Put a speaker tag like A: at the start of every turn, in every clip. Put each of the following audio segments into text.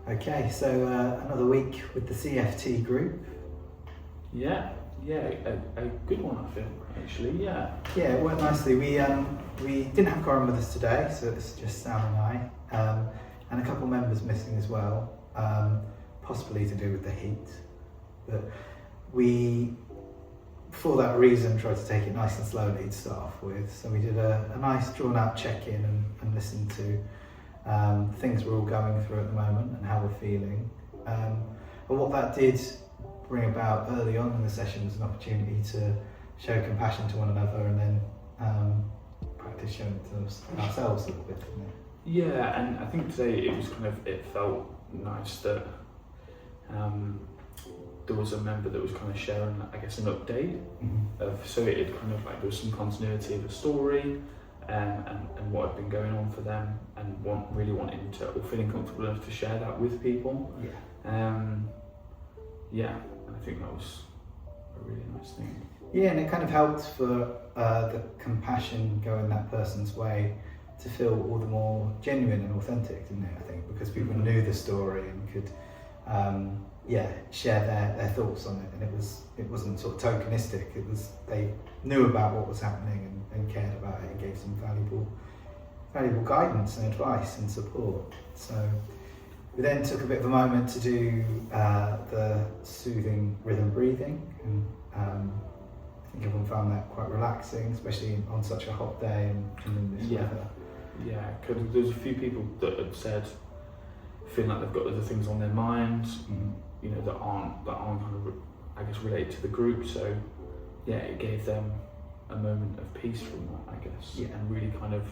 A: Okay, so another week with the CFT group.
B: Yeah, a good one, I feel, actually, yeah.
A: Yeah, it worked nicely. We didn't have Corin with us today, so it's just Sam and I, and a couple members missing as well, possibly to do with the heat. But we, for that reason, tried to take it nice and slowly to start off with. So we did a nice drawn-out check-in and listened to things we're all going through at the moment and how we're feeling. And what that did bring about early on in the session was an opportunity to show compassion to one another and then practice showing it to ourselves a little bit, didn't it?
B: Yeah, and I think today it felt nice that there was a member that was kind of sharing, I guess, an update so it kind of like there was some continuity of the story and what had been going on for them and really wanting to, or feeling comfortable enough to share that with people. Yeah, and I think that was a really nice thing.
A: Yeah, and it kind of helped for the compassion going that person's way to feel all the more genuine and authentic, didn't it? I think because people knew the story and could share their thoughts on it, and it wasn't sort of tokenistic. It was, they knew about what was happening and cared about it and gave some valuable guidance and advice and support. So we then took a bit of a moment to do the soothing rhythm breathing, and I think everyone found that quite relaxing, especially on such a hot day and in this weather.
B: Yeah, because there's a few people that had said feeling like they've got other things on their minds, you know, that aren't kind of, I guess, related to the group. So yeah, it gave them a moment of peace from that, I guess, and really kind of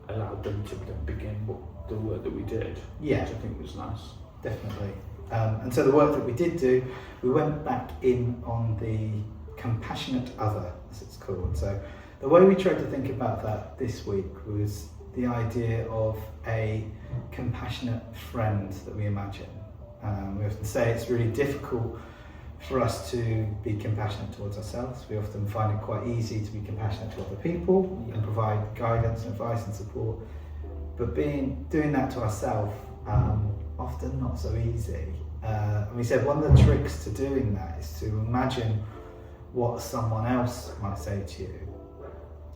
B: allowed them to begin the work that we did, which I think was nice.
A: Definitely. And so the work that we did do, we went back in on the compassionate other, as it's called. So the way we tried to think about that this week was the idea of a compassionate friend that we imagine. We often say it's really difficult for us to be compassionate towards ourselves. We often find it quite easy to be compassionate to other people and provide guidance and advice and support. But doing that to ourselves, often not so easy. And we said one of the tricks to doing that is to imagine what someone else might say to you.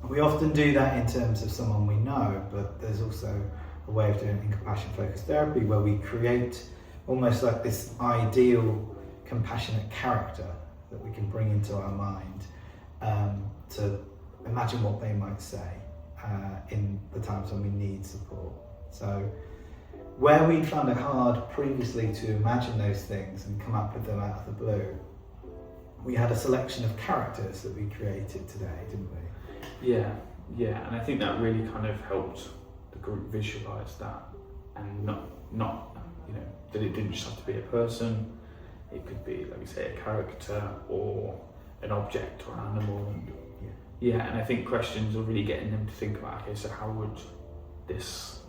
A: We often do that in terms of someone we know, but there's also a way of doing it in compassion-focused therapy where we create almost like this ideal compassionate character that we can bring into our mind to imagine what they might say in the times when we need support. So where we found it hard previously to imagine those things and come up with them out of the blue, we had a selection of characters that we created today, didn't we?
B: Yeah, and I think that really kind of helped the group visualise that, and not you know, that it didn't just have to be a person. It could be, like we say, a character or an object or an animal. And and I think questions are really getting them to think about, okay, so how would this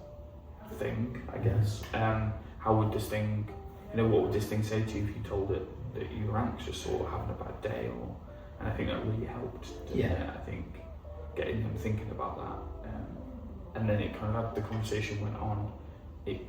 B: thing, I guess, how would this thing, you know, what would this thing say to you if you told it that you were anxious or having a bad day? And I think that really helped, didn't it? I think getting them thinking about that, and then it kind of, the conversation went on